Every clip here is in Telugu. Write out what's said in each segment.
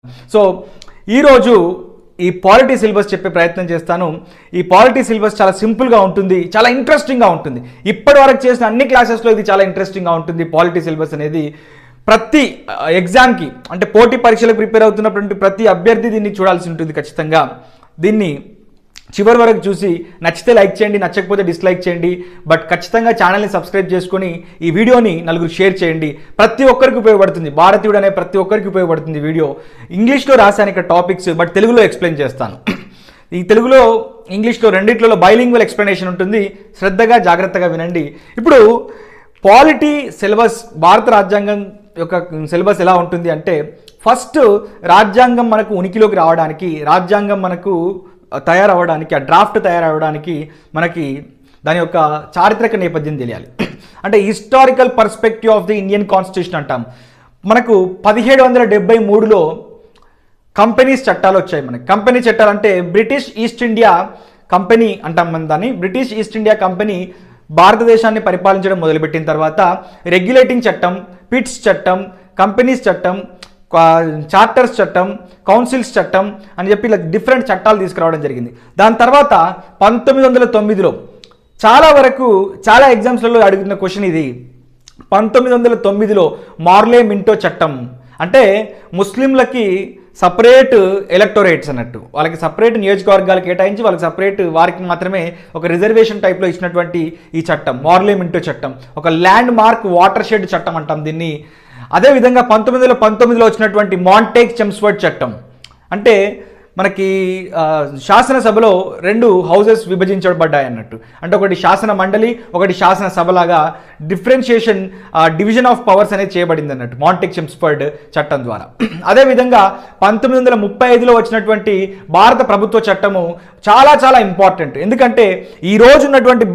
సో ఈరోజు ఈ పాలిటీ సిలబస్ చెప్పే ప్రయత్నం చేస్తాను. ఈ పాలిటీ సిలబస్ చాలా సింపుల్గా ఉంటుంది, చాలా ఇంట్రెస్టింగ్గా ఉంటుంది. ఇప్పటి వరకు చేసిన అన్ని క్లాసెస్లో ఇది చాలా ఇంట్రెస్టింగ్గా ఉంటుంది. పాలిటీ సిలబస్ అనేది ప్రతి ఎగ్జామ్కి అంటే పోటీ పరీక్షలకు ప్రిపేర్ అవుతున్నటువంటి ప్రతి అభ్యర్థి దీన్ని చూడాల్సి ఉంటుంది. ఖచ్చితంగా దీన్ని చివరి వరకు చూసి నచ్చితే లైక్ చేయండి, నచ్చకపోతే డిస్లైక్ చేయండి. బట్ ఖచ్చితంగా ఛానల్ని సబ్స్క్రైబ్ చేసుకొని ఈ వీడియోని నలుగురు షేర్ చేయండి. ప్రతి ఒక్కరికి ఉపయోగపడుతుంది. భారతీయుడు అనే ప్రతి ఒక్కరికి ఉపయోగపడుతుంది వీడియో. ఇంగ్లీష్లో రాశాను ఇక్కడ టాపిక్స్, బట్ తెలుగులో ఎక్స్ప్లెయిన్ చేస్తాను. ఈ తెలుగులో ఇంగ్లీష్లో రెండిట్లలో బైలింగ్వల్ ఎక్స్ప్లెనేషన్ ఉంటుంది. శ్రద్ధగా జాగ్రత్తగా వినండి. ఇప్పుడు పాలిటీ సిలబస్, భారత రాజ్యాంగం యొక్క సిలబస్ ఎలా ఉంటుంది అంటే, ఫస్ట్ రాజ్యాంగం మనకు ఉనికిలోకి రావడానికి, రాజ్యాంగం మనకు తయారవడానికి, ఆ డ్రాఫ్ట్ తయారవడానికి మనకి దాని యొక్క చారిత్రక నేపథ్యం తెలియాలి. అంటే historical perspective of the Indian constitution అంటాం. మనకు 1773లో కంపెనీస్ చట్టాలు వచ్చాయి. మనకి కంపెనీ చట్టాలు అంటే బ్రిటిష్ ఈస్ట్ ఇండియా కంపెనీ అంటాం మనం దాన్ని. బ్రిటిష్ ఈస్ట్ ఇండియా కంపెనీ భారతదేశాన్ని పరిపాలించడం మొదలుపెట్టిన తర్వాత రెగ్యులేటింగ్ చట్టం, పిట్స్ చట్టం, కంపెనీస్ చట్టం, చార్టర్స్ చట్టం, కౌన్సిల్స్ చట్టం అని చెప్పి ఇలా డిఫరెంట్ చట్టాలు తీసుకురావడం జరిగింది. దాని తర్వాత 1909లో చాలా ఎగ్జామ్స్లలో అడుగుతున్న క్వశ్చన్ ఇది. 1909లో మార్లే మింటో చట్టం అంటే ముస్లింలకి సపరేట్ ఎలక్టోరేట్స్ అన్నట్టు, వాళ్ళకి సపరేట్ నియోజకవర్గాలు కేటాయించి వాళ్ళకి సపరేట్ వారికి మాత్రమే ఒక రిజర్వేషన్ టైప్లో ఇచ్చినటువంటి ఈ చట్టం మార్లే మింటో చట్టం. ఒక ల్యాండ్ మార్క్ వాటర్ షెడ్ చట్టం అంటాం దీన్ని. అదేవిధంగా 1919లో వచ్చినటువంటి మాంటేగ్ చెమ్స్ఫర్డ్ చట్టం అంటే మనకి శాసనసభలో 2 హౌసెస్ విభజించబడ్డాయి అన్నట్టు. అంటే ఒకటి శాసన మండలి, ఒకటి శాసనసభలాగా డిఫరెన్షియేషన్, డివిజన్ ఆఫ్ పవర్స్ అనేది చేయబడింది అన్నట్టు మాంటేగ్ చెమ్స్ఫర్డ్ చట్టం ద్వారా. అదేవిధంగా 1935లో వచ్చినటువంటి భారత ప్రభుత్వ చట్టము చాలా ఇంపార్టెంట్. ఎందుకంటే ఈ రోజు ఉన్నటువంటి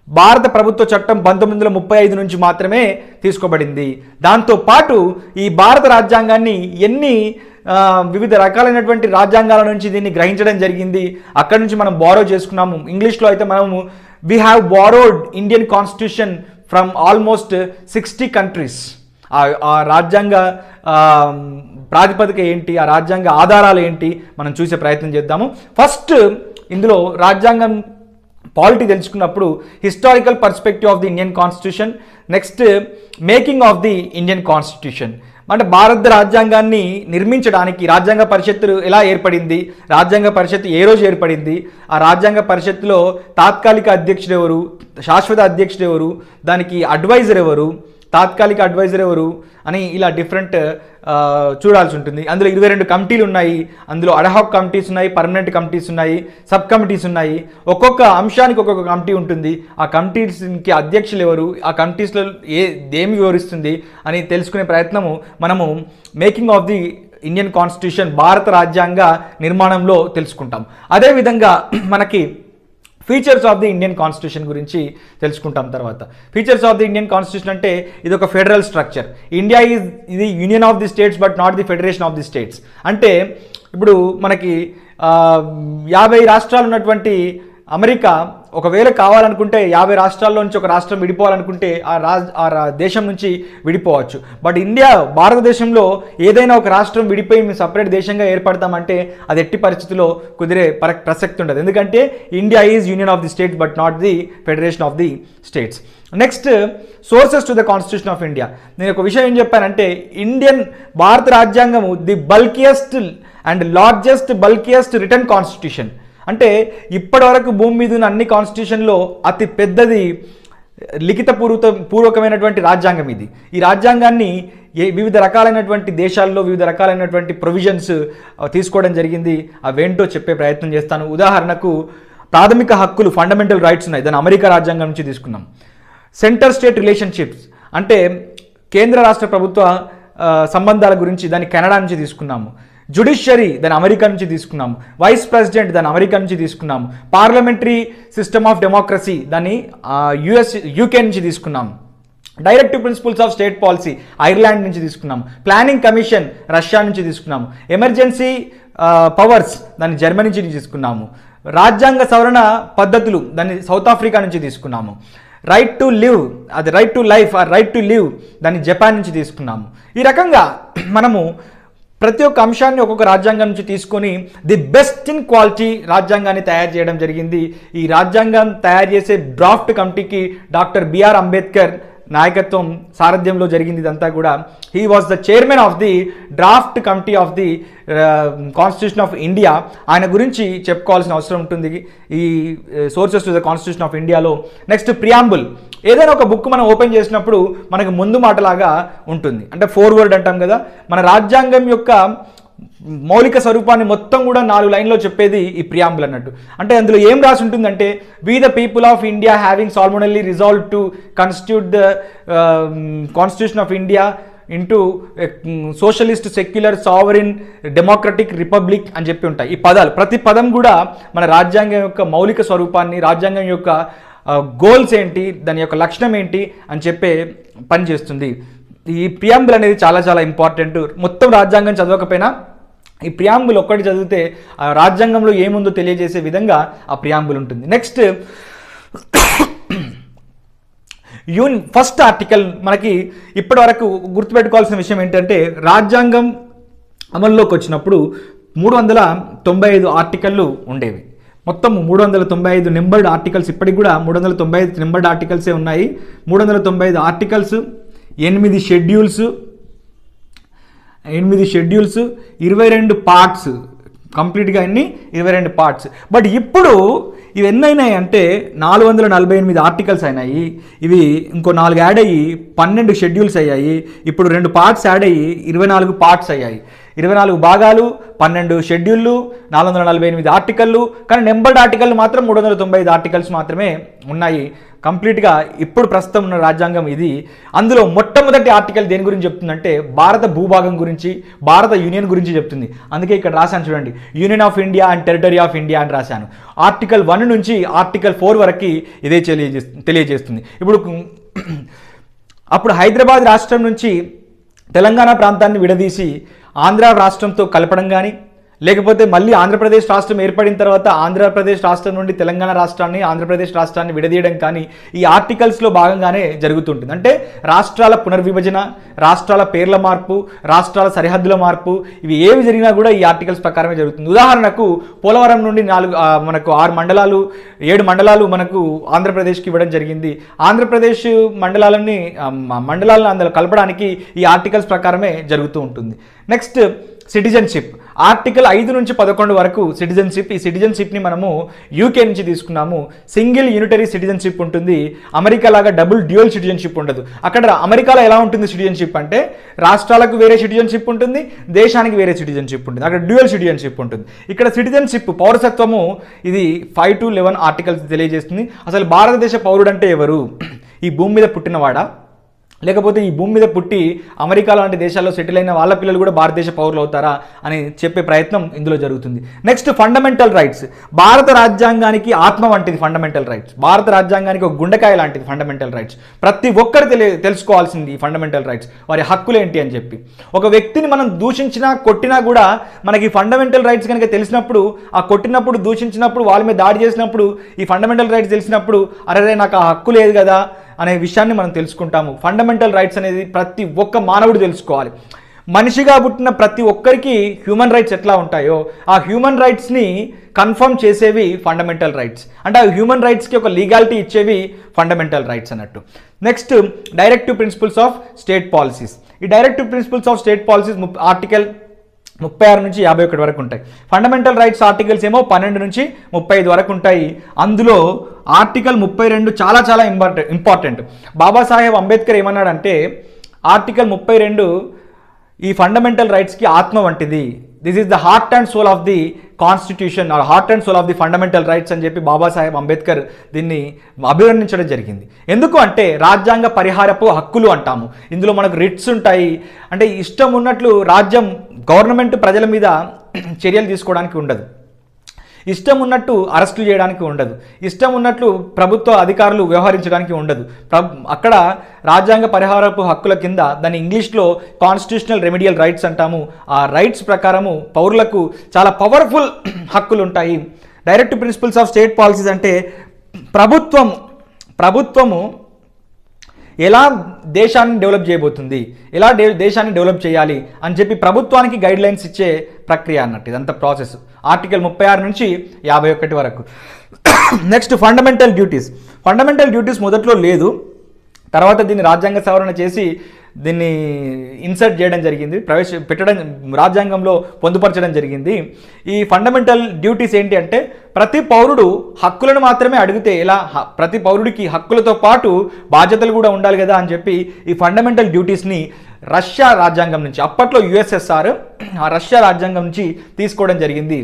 భారత ప్రభుత్వ చట్టం 1935 నుంచి మాత్రమే తీసుకోబడింది. దాంతోపాటు ఈ భారత రాజ్యాంగాన్ని వివిధ రకాలైనటువంటి రాజ్యాంగాల నుంచి దీన్ని గ్రహించడం జరిగింది. అక్కడి నుంచి మనం బారో చేసుకున్నాము. ఇంగ్లీష్లో అయితే మనము we have borrowed Indian constitution from almost 60 countries. ఆ రాజ్యాంగ ప్రాతిపదిక ఏంటి, ఆ రాజ్యాంగ ఆధారాలు ఏంటి మనం చూసే ప్రయత్నం చేద్దాము. ఫస్ట్ ఇందులో రాజ్యాంగం పాలిటీ తెలుసుకున్నప్పుడు historical perspective of the Indian constitution, next making of the Indian constitution. అంటే భారత రాజ్యాంగాన్ని నిర్మించడానికి రాజ్యాంగ పరిషత్తు ఎలా ఏర్పడింది, రాజ్యాంగ పరిషత్తు ఏ రోజు ఏర్పడింది, ఆ రాజ్యాంగ పరిషత్తులో తాత్కాలిక అధ్యక్షుడు ఎవరు, శాశ్వత అధ్యక్షుడు ఎవరు, దానికి అడ్వైజర్ ఎవరు, తాత్కాలిక అడ్వైజర్ ఎవరు అని ఇలా డిఫరెంట్ చూడాల్సి ఉంటుంది. అందులో 22 కమిటీలు ఉన్నాయి. అందులో అడ్హాక్ కమిటీస్ ఉన్నాయి, పర్మనెంట్ కమిటీస్ ఉన్నాయి, సబ్ కమిటీస్ ఉన్నాయి. ఒక్కొక్క అంశానికి ఒక్కొక్క కమిటీ ఉంటుంది. ఆ కమిటీస్కి అధ్యక్షులు ఎవరు, ఆ కమిటీస్లో ఏమి వివరిస్తుంది అని తెలుసుకునే ప్రయత్నము మనము making of the Indian constitution, భారత రాజ్యాంగ నిర్మాణంలో తెలుసుకుంటాం. అదేవిధంగా మనకి features of the Indian constitution గురించి తెలుసుకుంటాం. తర్వాత features of the Indian constitution అంటే ఇది ఒక ఫెడరల్ స్ట్రక్చర్. ఇండియా ఇది union of the states but not the federation of the states. అంటే ఇప్పుడు మనకి 50 రాష్ట్రాలు ఉన్నటువంటి అమెరికా ఒకవేళ కావాలనుకుంటే 50 రాష్ట్రాల్లో నుంచి ఒక రాష్ట్రం విడిపోవాలనుకుంటే ఆ దేశం నుంచి విడిపోవచ్చు. బట్ భారతదేశంలో ఏదైనా ఒక రాష్ట్రం విడిపోయి మేము సపరేట్ దేశంగా ఏర్పడతామంటే అది ఎట్టి పరిస్థితుల్లో కుదిరే ప్రసక్తి ఉండదు. ఎందుకంటే India is union of the states but not the federation of the states. Next sources to the constitution of India. నేను ఒక విషయం ఏం చెప్పానంటే భారత రాజ్యాంగము ది బల్కియెస్ట్ రిటర్న్ కాన్స్టిట్యూషన్. అంటే ఇప్పటి వరకు భూమి మీద ఉన్న అన్ని కాన్స్టిట్యూషన్లో అతి పెద్దది లిఖిత పూర్వకమైనటువంటి రాజ్యాంగం ఇది. ఈ రాజ్యాంగాన్ని వివిధ రకాలైనటువంటి దేశాల్లో వివిధ రకాలైనటువంటి ప్రొవిజన్స్ తీసుకోవడం జరిగింది. అవేంటో చెప్పే ప్రయత్నం చేస్తాను. ఉదాహరణకు ప్రాథమిక హక్కులు, ఫండమెంటల్ రైట్స్ ఉన్నాయి. దాన్ని అమెరికా రాజ్యాంగం నుంచి తీసుకున్నాం. సెంటర్ స్టేట్ రిలేషన్షిప్స్ అంటే కేంద్ర రాష్ట్ర ప్రభుత్వ సంబంధాల గురించి దాన్ని కెనడా నుంచి తీసుకున్నాము. జుడిషియరీ దాని అమెరికా నుంచి తీసుకున్నాము. వైస్ ప్రెసిడెంట్ దాన్ని అమెరికా నుంచి తీసుకున్నాము. పార్లమెంటరీ సిస్టమ్ ఆఫ్ డెమోక్రసీ దాన్ని యూకే నుంచి తీసుకున్నాము. Directive principles of state policy Ireland నుంచి తీసుకున్నాము. ప్లానింగ్ కమిషన్ రష్యా నుంచి తీసుకున్నాము. ఎమర్జెన్సీ పవర్స్ దాన్ని జర్మనీ నుంచి తీసుకున్నాము. రాజ్యాంగ సవరణ పద్ధతులు దాన్ని సౌత్ ఆఫ్రికా నుంచి తీసుకున్నాము. రైట్ టు లివ్, అది right to life or right to live, దాన్ని జపాన్ నుంచి తీసుకున్నాము. ఈ రకంగా మనము ప్రతి ఒక్క అంశాన్ని ఒక్కొక్క రాజ్యాంగం నుంచి తీసుకొని ది బెస్ట్ ఇన్ క్వాలిటీ రాజ్యాంగాన్ని తయారు చేయడం జరిగింది. ఈ రాజ్యాంగం తయారు చేసే డ్రాఫ్ట్ కమిటీకి డాక్టర్ బిఆర్ అంబేద్కర్ నాయకత్వం సారథ్యంలో జరిగింది. ఇదంతా కూడా he was the chairman of the draft committee of the constitution of India. ఆయన గురించి చెప్పుకోవాల్సిన అవసరం ఉంటుంది ఈ sources to the constitution of ఇండియాలో. Next preamble. ఏదైనా ఒక బుక్ మనం ఓపెన్ చేసినప్పుడు మనకు ముందు మాటలాగా ఉంటుంది, అంటే ఫోర్వర్డ్ అంటాం కదా. మన రాజ్యాంగం యొక్క మౌలిక స్వరూపాన్ని మొత్తం కూడా 4 లైన్లో చెప్పేది ఈ ప్రియాంబుల్ అన్నట్టు. అంటే అందులో ఏం రాసి ఉంటుందంటే, we the people of India having solemnly resolved to constitute the constitution of India into socialist, secular, sovereign, democratic republic అని చెప్పి ఉంటాయి ఈ పదాలు. ప్రతి పదం కూడా మన రాజ్యాంగం యొక్క మౌలిక స్వరూపాన్ని, రాజ్యాంగం యొక్క గోల్స్ ఏంటి, దాని యొక్క లక్షణం ఏంటి అని చెప్పే పని చేస్తుంది. ఈ ప్రియాంబుల్ అనేది చాలా చాలా ఇంపార్టెంట్. మొత్తం రాజ్యాంగం చదవకపోయినా ఈ ప్రియాంబుల్ ఒక్కటి చదివితే ఆ రాజ్యాంగంలో ఏముందో తెలియజేసే విధంగా ఆ ప్రియాంబుల్ ఉంటుంది. Next first article. మనకి ఇప్పటి వరకు గుర్తుపెట్టుకోవాల్సిన విషయం ఏంటంటే, రాజ్యాంగం అమల్లోకి వచ్చినప్పుడు 395 ఆర్టికల్లు ఉండేవి. మొత్తం 395 నెంబర్డ్ ఆర్టికల్స్, ఇప్పటికి కూడా 395 నెంబర్డ్ ఆర్టికల్సే ఉన్నాయి. 395 ఆర్టికల్స్, 8 షెడ్యూల్స్, 22 పార్ట్స్, కంప్లీట్గా అన్ని 22 పార్ట్స్. బట్ ఇప్పుడు ఇవి ఎన్నైనాయి అంటే 448 ఆర్టికల్స్ అయినాయి. ఇవి ఇంకో 4 యాడ్ అయ్యి 12 షెడ్యూల్స్ అయ్యాయి. ఇప్పుడు 2 పార్ట్స్ యాడ్ అయ్యి 24 పార్ట్స్ అయ్యాయి. 24 భాగాలు, 12 షెడ్యూళ్ళు, 448 ఆర్టికల్లు. కానీ నెంబర్డ్ ఆర్టికల్ మాత్రం 395 ఆర్టికల్స్ మాత్రమే ఉన్నాయి. కంప్లీట్గా ఇప్పుడు ప్రస్తుతం ఉన్న రాజ్యాంగం ఇది. అందులో మొట్టమొదటి ఆర్టికల్ దేని గురించి చెప్తుందంటే, భారత భూభాగం గురించి, భారత యూనియన్ గురించి చెప్తుంది. అందుకే ఇక్కడ రాశాను చూడండి, union of India and territory of India అని రాశాను. ఆర్టికల్ 1 నుంచి ఆర్టికల్ 4 వరకు ఇదే తెలియజేస్తుంది. అప్పుడు హైదరాబాద్ రాష్ట్రం నుంచి తెలంగాణ ప్రాంతాన్ని విడదీసి ఆంధ్ర రాష్ట్రంతో కలపడం కానీ, లేకపోతే మళ్ళీ ఆంధ్రప్రదేశ్ రాష్ట్రం ఏర్పడిన తర్వాత ఆంధ్రప్రదేశ్ రాష్ట్రం నుండి తెలంగాణ రాష్ట్రాన్ని, ఆంధ్రప్రదేశ్ రాష్ట్రాన్ని విడదీయడం కానీ ఈ ఆర్టికల్స్లో భాగంగానే జరుగుతుంటుంది. అంటే రాష్ట్రాల పునర్విభజన, రాష్ట్రాల పేర్ల మార్పు, రాష్ట్రాల సరిహద్దుల మార్పు, ఇవి ఏవి జరిగినా కూడా ఈ ఆర్టికల్స్ ప్రకారమే జరుగుతుంది. ఉదాహరణకు పోలవరం నుండి మనకు 6 మండలాలు, 7 మండలాలు మనకు ఆంధ్రప్రదేశ్కి ఇవ్వడం జరిగింది. ఆంధ్రప్రదేశ్ మండలాలను అందులో కలపడానికి ఈ ఆర్టికల్స్ ప్రకారమే జరుగుతూ ఉంటుంది. Next citizenship. ఆర్టికల్ 5 నుంచి 11 వరకు సిటిజన్షిప్. ఈ సిటిజన్షిప్ని మనము యూకే నుంచి తీసుకున్నాము. సింగిల్ యూనిటరీ సిటిజన్షిప్ ఉంటుంది. అమెరికా లాగా డబుల్ డ్యూయల్ సిటిజన్షిప్ ఉండదు. అక్కడ అమెరికాలో ఎలా ఉంటుంది సిటిజన్షిప్ అంటే, రాష్ట్రాలకు వేరే సిటిజన్షిప్ ఉంటుంది, దేశానికి వేరే సిటిజన్షిప్ ఉంటుంది. అక్కడ డ్యూయల్ సిటిజన్షిప్ ఉంటుంది. ఇక్కడ సిటిజన్షిప్, పౌరసత్వము, ఇది 5 to 11 ఆర్టికల్స్ తెలియజేస్తుంది. అసలు భారతదేశ పౌరుడు అంటే ఎవరు? ఈ భూమి మీద పుట్టినవాడా, లేకపోతే ఈ భూమి మీద పుట్టి అమెరికా లాంటి దేశాల్లో సెటిల్ అయిన వాళ్ళ పిల్లలు కూడా భారతదేశ పౌరులు అవుతారా అని చెప్పే ప్రయత్నం ఇందులో జరుగుతుంది. Next fundamental rights. భారత రాజ్యాంగానికి ఆత్మ వంటిది ఫండమెంటల్ రైట్స్. భారత రాజ్యాంగానికి ఒక గుండెకాయ లాంటిది ఫండమెంటల్ రైట్స్. ప్రతి ఒక్కరు తెలుసుకోవాల్సింది ఈ ఫండమెంటల్ రైట్స్, వారి హక్కులు ఏంటి అని చెప్పి. ఒక వ్యక్తిని మనం దూషించినా కొట్టినా కూడా మనకి ఫండమెంటల్ రైట్స్ కనుక తెలిసినప్పుడు, ఆ కొట్టినప్పుడు, దూషించినప్పుడు, వాళ్ళ మీద దాడి చేసినప్పుడు ఈ ఫండమెంటల్ రైట్స్ తెలిసినప్పుడు, అరే నాకు ఆ హక్కు లేదు కదా అనే విషయాన్ని మనం తెలుసుకుంటాము. ఫండమెంటల్ రైట్స్ అనేది ప్రతి ఒక్క మానవుడు తెలుసుకోవాలి. మనిషిగా పుట్టిన ప్రతి ఒక్కరికి హ్యూమన్ రైట్స్ ఎట్లా ఉంటాయో ఆ హ్యూమన్ రైట్స్ని కన్ఫర్మ్ చేసేవి ఫండమెంటల్ రైట్స్. అంటే ఆ హ్యూమన్ రైట్స్కి ఒక లీగాలిటీ ఇచ్చేవి ఫండమెంటల్ రైట్స్ అన్నట్టు. Next directive principles of state policies. ఈ directive principles of state policies article 36 నుంచి 51 వరకు ఉంటాయి. ఫండమెంటల్ రైట్స్ ఆర్టికల్స్ ఏమో 12 నుంచి 35 వరకు ఉంటాయి. అందులో ఆర్టికల్ 32 చాలా చాలా ఇంపార్టెంట్. బాబాసాహెబ్ అంబేద్కర్ ఏమన్నాడంటే, ఆర్టికల్ 32 ఈ ఫండమెంటల్ రైట్స్కి ఆత్మ వంటిది. This is the heart and soul of the constitution or heart and soul of the fundamental rights అని చెప్పి బాబాసాహెబ్ అంబేద్కర్ దీన్ని అభివర్ణించడం జరిగింది. ఎందుకు అంటే, రాజ్యాంగ పరిహారపు హక్కులు అంటాము. ఇందులో మనకు రిట్స్ ఉంటాయి. అంటే ఇష్టం ఉన్నట్లు రాజ్యం, గవర్నమెంట్ ప్రజల మీద చర్యలు తీసుకోవడానికి ఉండదు, ఇష్టం ఉన్నట్టు అరెస్టులు చేయడానికి ఉండదు, ఇష్టం ఉన్నట్లు ప్రభుత్వ అధికారులు వ్యవహరించడానికి ఉండదు. అక్కడ రాజ్యాంగ పరిహారపు హక్కుల కింద, దాన్ని ఇంగ్లీష్లో కాన్స్టిట్యూషనల్ రెమిడియల్ రైట్స్ అంటాము. ఆ రైట్స్ ప్రకారము పౌరులకు చాలా పవర్ఫుల్ హక్కులు ఉంటాయి. Direct principles of state policies అంటే ప్రభుత్వము ఎలా దేశాన్ని డెవలప్ చేయబోతుంది, ఎలా దేశాన్ని డెవలప్ చేయాలి అని చెప్పి ప్రభుత్వానికి గైడ్ లైన్స్ ఇచ్చే ప్రక్రియ అన్నట్టు ఇదంతా ప్రాసెస్. ఆర్టికల్ 36 నుంచి 51 వరకు. నెక్స్ట్ ఫండమెంటల్ డ్యూటీస్ మొదట్లో లేదు, తర్వాత దీన్ని రాజ్యాంగ సవరణ చేసి దీన్ని ఇన్సర్ట్ చేయడం జరిగింది, పెట్టడం రాజ్యాంగంలో పొందుపరచడం జరిగింది. ఈ ఫండమెంటల్ డ్యూటీస్ ఏంటి అంటే ప్రతి పౌరుడు హక్కులను మాత్రమే అడిగితే ఎలా, ప్రతి పౌరుడికి హక్కులతో పాటు బాధ్యతలు కూడా ఉండాలి కదా అని చెప్పి ఈ ఫండమెంటల్ డ్యూటీస్ని రష్యా రాజ్యాంగం నుంచి, అప్పట్లో యుఎస్ఎస్ఆర్, ఆ రష్యా రాజ్యాంగం నుంచి తీసుకోవడం జరిగింది.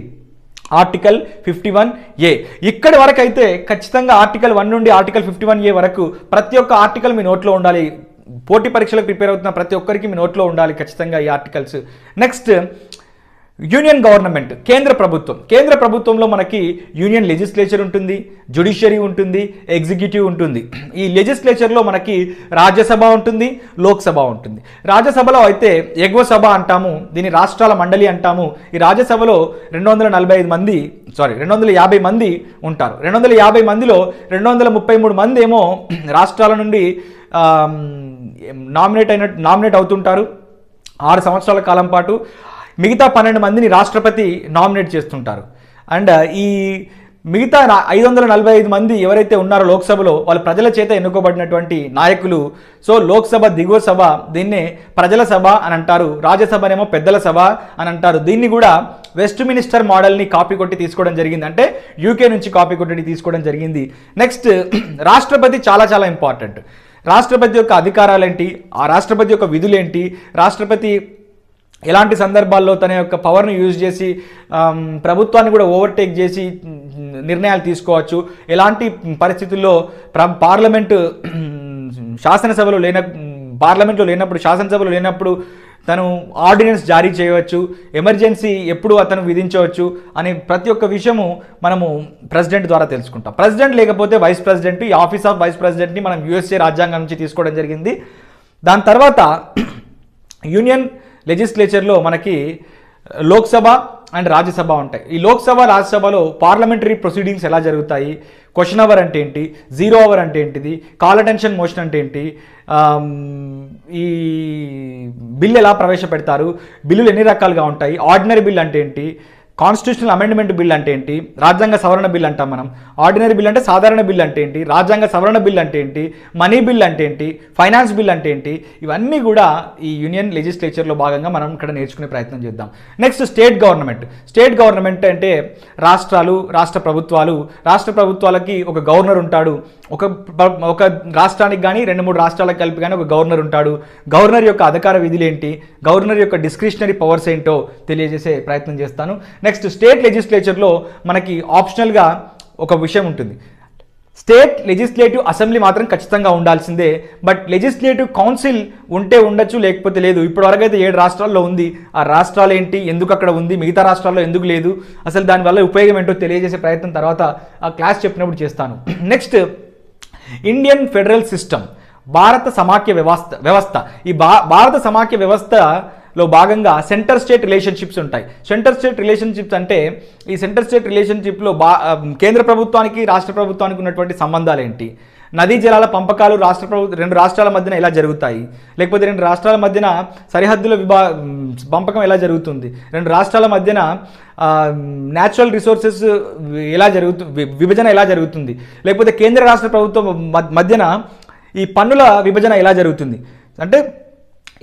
Article 51A. ఇక్కడి వరకు అయితే ఖచ్చితంగా ఆర్టికల్ 1 నుండి ఆర్టికల్ 51A వరకు ప్రతి ఒక్క ఆర్టికల్ మీ నోట్లో ఉండాలి. పోటీ పరీక్షలకు ప్రిపేర్ అవుతున్న ప్రతి ఒక్కరికి మీ నోట్లో ఉండాలి ఖచ్చితంగా ఈ ఆర్టికల్స్. నెక్స్ట్ యూనియన్ గవర్నమెంట్, కేంద్ర ప్రభుత్వంలో మనకి యూనియన్ లెజిస్లేచర్ ఉంటుంది, జ్యుడిషియరీ ఉంటుంది, ఎగ్జిక్యూటివ్ ఉంటుంది. ఈ లెజిస్లేచర్లో మనకి రాజ్యసభ ఉంటుంది, లోక్సభ ఉంటుంది. రాజ్యసభలో అయితే ఎగువ సభ అంటాము, దీన్ని రాష్ట్రాల మండలి అంటాము. ఈ రాజ్యసభలో 250 మంది ఉంటారు. 250 మందిలో 233 మంది ఏమో రాష్ట్రాల నుండి నామినేట్ అవుతుంటారు 6 సంవత్సరాల కాలం పాటు. మిగతా 12 మందిని రాష్ట్రపతి నామినేట్ చేస్తుంటారు. అండ్ ఈ మిగతా 545 మంది ఎవరైతే ఉన్నారో లోక్సభలో వాళ్ళు ప్రజల చేత ఎన్నుకోబడినటువంటి నాయకులు. సో లోక్సభ దిగువ సభ, దీన్నే ప్రజల సభ అని అంటారు. రాజ్యసభనేమో పెద్దల సభ అని అంటారు. దీన్ని కూడా వెస్ట్ మినిస్టర్ మోడల్ని కాపీ కొట్టి తీసుకోవడం జరిగింది, అంటే యూకే నుంచి కాపీ కొట్టి తీసుకోవడం జరిగింది. నెక్స్ట్ రాష్ట్రపతి చాలా ఇంపార్టెంట్. రాష్ట్రపతి యొక్క అధికారాలు ఏంటి, ఆ రాష్ట్రపతి యొక్క విధులేంటి, రాష్ట్రపతి ఎలాంటి సందర్భాల్లో తన యొక్క పవర్ను యూజ్ చేసి ప్రభుత్వాన్ని కూడా ఓవర్టేక్ చేసి నిర్ణయాలు తీసుకోవచ్చు, ఎలాంటి పరిస్థితుల్లో శాసనసభలో లేనప్పుడు తను ఆర్డినెన్స్ జారీ చేయవచ్చు, ఎమర్జెన్సీ ఎప్పుడు అతను విధించవచ్చు అనే ప్రతి ఒక్క విషయము మనము ప్రెసిడెంట్ ద్వారా తెలుసుకుంటాం. ప్రెసిడెంట్ లేకపోతే వైస్ ప్రెసిడెంట్, ఈ ఆఫీస్ ఆఫ్ వైస్ ప్రెసిడెంట్ని మనం యూఎస్ఏ రాజ్యాంగం నుంచి తీసుకోవడం జరిగింది. దాని తర్వాత యూనియన్ లెజిస్లేచర్లో మనకి లోక్సభ అండ్ రాజ్యసభ ఉంటాయి. ఈ లోక్సభ రాజ్యసభలో పార్లమెంటరీ ప్రొసీడింగ్స్ ఎలా జరుగుతాయి, క్వశ్చన్ అవర్ అంటే ఏంటి, జీరో అవర్ అంటే ఏంటిది, కాల్ అటెన్షన్ మోషన్ అంటే ఏంటి, ఈ బిల్ ఎలా ప్రవేశపెడతారు, బిల్లులు ఎన్ని రకాలుగా ఉంటాయి, ఆర్డినరీ బిల్ అంటే ఏంటి, కాన్స్టిట్యూషనల్ అమెండ్మెంట్ బిల్ అంటే ఏంటి, రాజ్యాంగ సవరణ బిల్ అంటాం మనం. ఆర్డినరీ బిల్ అంటే సాధారణ బిల్ అంటే ఏంటి, రాజ్యాంగ సవరణ బిల్ అంటే ఏంటి, మనీ బిల్ అంటే ఏంటి, ఫైనాన్స్ బిల్ అంటే ఏంటి, ఇవన్నీ కూడా ఈ యూనియన్ లెజిస్లేచర్లో భాగంగా మనం ఇక్కడ నేర్చుకునే ప్రయత్నం చేద్దాం. నెక్స్ట్ స్టేట్ గవర్నమెంట్ అంటే రాష్ట్రాలు, రాష్ట్ర ప్రభుత్వాలకి ఒక గవర్నర్ ఉంటాడు. ఒక రాష్ట్రానికి కానీ 2-3 రాష్ట్రాలకు కలిపి కానీ ఒక గవర్నర్ ఉంటాడు. గవర్నర్ యొక్క అధికార విధులేంటి, గవర్నర్ యొక్క డిస్క్రిషనరీ పవర్స్ ఏంటో తెలియజేసే ప్రయత్నం చేస్తాను. నెక్స్ట్ స్టేట్ లెజిస్లేచర్లో మనకి ఆప్షనల్గా ఒక విషయం ఉంటుంది. స్టేట్ లెజిస్లేటివ్ అసెంబ్లీ మాత్రం ఖచ్చితంగా ఉండాల్సిందే, బట్ లెజిస్లేటివ్ కౌన్సిల్ ఉంటే ఉండొచ్చు, లేకపోతే లేదు. ఇప్పటివరకు అయితే 7 రాష్ట్రాల్లో ఉంది. ఆ రాష్ట్రాలు ఏంటి, ఎందుకు అక్కడ ఉంది, మిగతా రాష్ట్రాల్లో ఎందుకు లేదు, అసలు దానివల్ల ఉపయోగం ఏంటో తెలియజేసే ప్రయత్నం తర్వాత ఆ క్లాస్ చెప్పినప్పుడు చేస్తాను. నెక్స్ట్ ఇండియన్ ఫెడరల్ సిస్టమ్, భారత సమాఖ్య వ్యవస్థ. ఈ భారత సమాఖ్య వ్యవస్థలో భాగంగా సెంటర్ స్టేట్ రిలేషన్షిప్స్ ఉంటాయి. సెంటర్ స్టేట్ రిలేషన్షిప్స్ అంటే ఈ సెంటర్ స్టేట్ రిలేషన్షిప్లో కేంద్ర ప్రభుత్వానికి రాష్ట్ర ప్రభుత్వానికి ఉన్నటువంటి సంబంధాలు ఏంటి, నదీ జలాల పంపకాలు 2 రాష్ట్రాల మధ్యన ఎలా జరుగుతాయి, లేకపోతే 2 రాష్ట్రాల మధ్యన సరిహద్దుల పంపకం ఎలా జరుగుతుంది, 2 రాష్ట్రాల మధ్యన న్యాచురల్ రిసోర్సెస్ విభజన ఎలా జరుగుతుంది, లేకపోతే కేంద్ర రాష్ట్ర ప్రభుత్వం మధ్యన ఈ పన్నుల విభజన ఎలా జరుగుతుంది, అంటే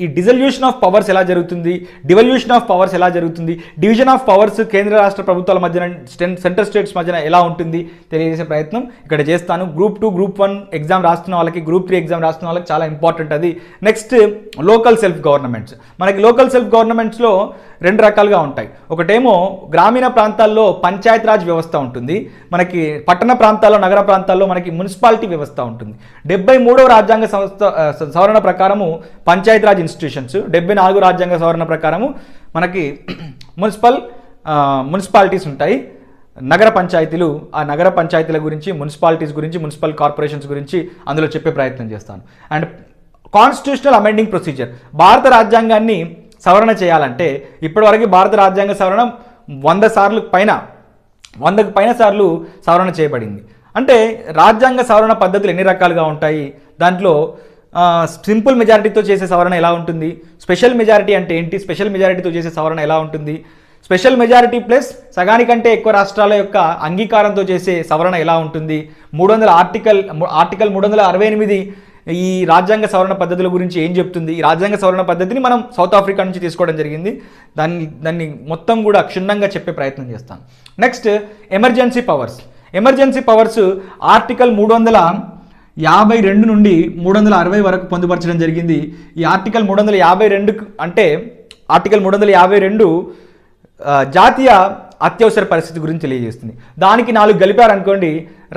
ఈ డిజల్యూషన్ ఆఫ్ పవర్స్ ఎలా జరుగుతుంది, డివల్యూషన్ ఆఫ్ పవర్స్ ఎలా జరుగుతుంది, డివిజన్ ఆఫ్ పవర్స్ కేంద్ర రాష్ట్ర ప్రభుత్వాల మధ్యన సెంటర్ స్టేట్స్ మధ్యన ఎలా ఉంటుంది తెలియజేసే ప్రయత్నం ఇక్కడ చేస్తాను. గ్రూప్ 2, గ్రూప్ 1 ఎగ్జామ్ రాస్తున్న వాళ్ళకి, గ్రూప్ 3 ఎగ్జామ్ రాస్తున్న వాళ్ళకి చాలా ఇంపార్టెంట్ అది. Next local self governments. మనకి లోకల్ సెల్ఫ్ గవర్నమెంట్స్లో 2 రకాలుగా ఉంటాయి. ఒకటేమో గ్రామీణ ప్రాంతాల్లో పంచాయత్ రాజ్ వ్యవస్థ ఉంటుంది, మనకి పట్టణ ప్రాంతాల్లో, నగర ప్రాంతాల్లో మనకి మున్సిపాలిటీ వ్యవస్థ ఉంటుంది. 73వ రాజ్యాంగ సవరణ ప్రకారము పంచాయత్ రాజ్ ఇన్స్టిట్యూషన్స్, 74 రాజ్యాంగ సవరణ ప్రకారము మనకి మున్సిపాలిటీస్ ఉంటాయి, నగర పంచాయతీలు. ఆ నగర పంచాయతీల గురించి, మున్సిపాలిటీస్ గురించి, మున్సిపల్ కార్పొరేషన్స్ గురించి అందులో చెప్పే ప్రయత్నం చేస్తాను. అండ్ కాన్స్టిట్యూషనల్ అమెండింగ్ ప్రొసీజర్, భారత రాజ్యాంగాన్ని సవరణ చేయాలంటే ఇప్పటివరకు భారత రాజ్యాంగ సవరణ 100కు పైన సార్లు సవరణ చేయబడింది. అంటే రాజ్యాంగ సవరణ పద్ధతులు ఎన్ని రకాలుగా ఉంటాయి, దాంట్లో సింపుల్ మెజారిటీతో చేసే సవరణ ఎలా ఉంటుంది, స్పెషల్ మెజారిటీ అంటే ఏంటి, స్పెషల్ మెజారిటీతో చేసే సవరణ ఎలా ఉంటుంది, స్పెషల్ మెజారిటీ ప్లస్ సగానికంటే ఎక్కువ రాష్ట్రాల యొక్క అంగీకారంతో చేసే సవరణ ఎలా ఉంటుంది, 300 ఆర్టికల్ 368 ఈ రాజ్యాంగ సవరణ పద్ధతుల గురించి ఏం చెప్తుంది. ఈ రాజ్యాంగ సవరణ పద్ధతిని మనం సౌత్ ఆఫ్రికా నుంచి తీసుకోవడం జరిగింది. దాన్ని మొత్తం కూడా క్షుణ్ణంగా చెప్పే ప్రయత్నం చేస్తాను. నెక్స్ట్ ఎమర్జెన్సీ పవర్స్ ఆర్టికల్ 352 నుండి 360 వరకు పొందుపరచడం జరిగింది. ఈ ఆర్టికల్ 352 అంటే ఆర్టికల్ 352 జాతీయ అత్యవసర పరిస్థితి గురించి తెలియజేస్తుంది. దానికి 4 కలిపారనుకోండి,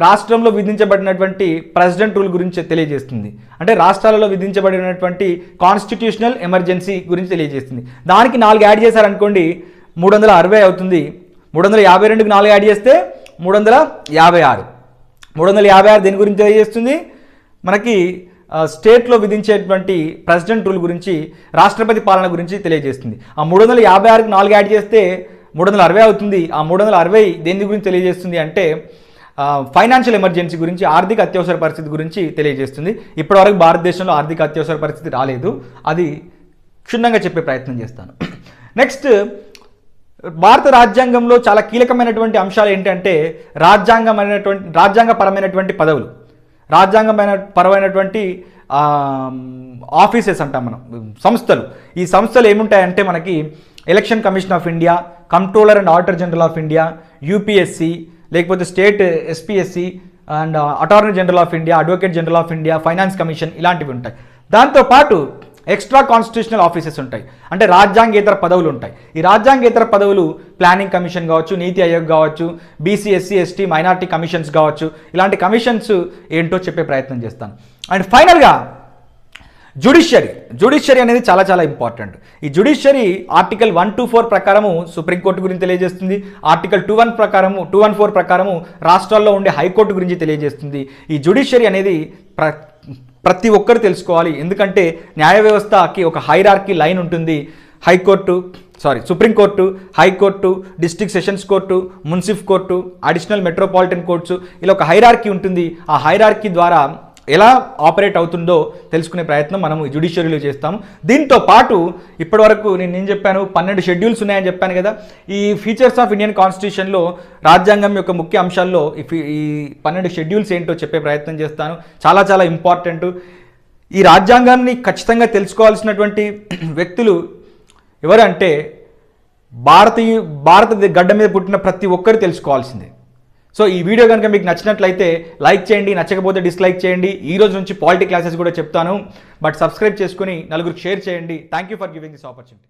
రాష్ట్రంలో విధించబడినటువంటి ప్రెసిడెంట్ రూల్ గురించి తెలియజేస్తుంది. అంటే రాష్ట్రాలలో విధించబడినటువంటి కాన్స్టిట్యూషనల్ ఎమర్జెన్సీ గురించి తెలియజేస్తుంది. దానికి 4 యాడ్ చేశారనుకోండి 360 అవుతుంది. 352కి 4 యాడ్ చేస్తే 356. 356 దేని గురించి తెలియజేస్తుంది, మనకి స్టేట్లో విధించేటువంటి ప్రెసిడెంట్ రూల్ గురించి, రాష్ట్రపతి పాలన గురించి తెలియజేస్తుంది. ఆ 356కి 4 యాడ్ చేస్తే 360 అవుతుంది. ఆ 360 దేని గురించి తెలియజేస్తుంది అంటే ఫైనాన్షియల్ ఎమర్జెన్సీ గురించి, ఆర్థిక అత్యవసర పరిస్థితి గురించి తెలియజేస్తుంది. ఇప్పటివరకు భారతదేశంలో ఆర్థిక అత్యవసర పరిస్థితి రాలేదు, అది క్షుణ్ణంగా చెప్పే ప్రయత్నం చేస్తాను. నెక్స్ట్, భారత రాజ్యాంగంలో చాలా కీలకమైనటువంటి అంశాలు ఏంటంటే రాజ్యాంగపరమైనటువంటి పదవులు, రాజ్యాంగపరమైనటువంటి ఆఫీసెస్ అంటాం మనం, సంస్థలు. ఈ సంస్థలు ఏముంటాయంటే మనకి election commission of India, controller and auditor general of India, UPSC, లేకపోతే state SPSC and attorney general of India, advocate general of India, finance commission, ఇలాంటివి ఉంటాయి. దాంతోపాటు ఎక్స్ట్రా కాన్స్టిట్యూషనల్ ఆఫీసెస్ ఉంటాయి, అంటే రాజ్యాంగేతర పదవులు ఉంటాయి. ఈ రాజ్యాంగేతర పదవులు ప్లానింగ్ కమిషన్ కావచ్చు, నీతి ఆయోగ్ కావచ్చు, BC SC ST minority commissions కావచ్చు. ఇలాంటి కమిషన్స్ ఏంటో చెప్పే ప్రయత్నం చేస్తాను. అండ్ ఫైనల్గా జ్యుడిషియరీ అనేది చాలా చాలా ఇంపార్టెంట్. ఈ జ్యుడిషియరీ ఆర్టికల్ 124 ప్రకారము సుప్రీంకోర్టు గురించి తెలియజేస్తుంది. ఆర్టికల్ 214 ప్రకారము రాష్ట్రాల్లో ఉండే హైకోర్టు గురించి తెలియజేస్తుంది. ఈ జ్యుడిషియరీ అనేది ప్రతి ఒక్కరు తెలుసుకోవాలి, ఎందుకంటే న్యాయ వ్యవస్థకి ఒక హైరార్కీ లైన్ ఉంటుంది. Supreme court, high court, district sessions court, munsif court, additional metropolitan courts, ఇలా ఒక హైరార్కీ ఉంటుంది. ఆ హైరార్కీ ద్వారా ఎలా ఆపరేట్ అవుతుందో తెలుసుకునే ప్రయత్నం మనం జ్యుడిషియరీలో చేస్తాము. దీంతో పాటు ఇప్పటివరకు నేను చెప్పాను 12 షెడ్యూల్స్ ఉన్నాయని చెప్పాను కదా. ఈ ఫీచర్స్ ఆఫ్ ఇండియన్ కాన్స్టిట్యూషన్లో రాజ్యాంగం యొక్క ముఖ్య అంశాల్లో ఈ 12 షెడ్యూల్స్ ఏంటో చెప్పే ప్రయత్నం చేస్తాను. చాలా చాలా ఇంపార్టెంట్. ఈ రాజ్యాంగాన్ని ఖచ్చితంగా తెలుసుకోవాల్సినటువంటి వ్యక్తులు ఎవరంటే భారత గడ్డ మీద పుట్టిన ప్రతి ఒక్కరు తెలుసుకోవాల్సిందే. సో ఈ వీడియో కనుక మీకు నచ్చినట్లయితే లైక్ చేయండి, నచ్చకపోతే డిస్లైక్ చేయండి. ఈ రోజు నుంచి పాలిటీ క్లాసెస్ కూడా చెప్తాను, బట్ సబ్స్క్రైబ్ చేసుకుని నలుగురికి షేర్ చేయండి. Thank you for giving this opportunity.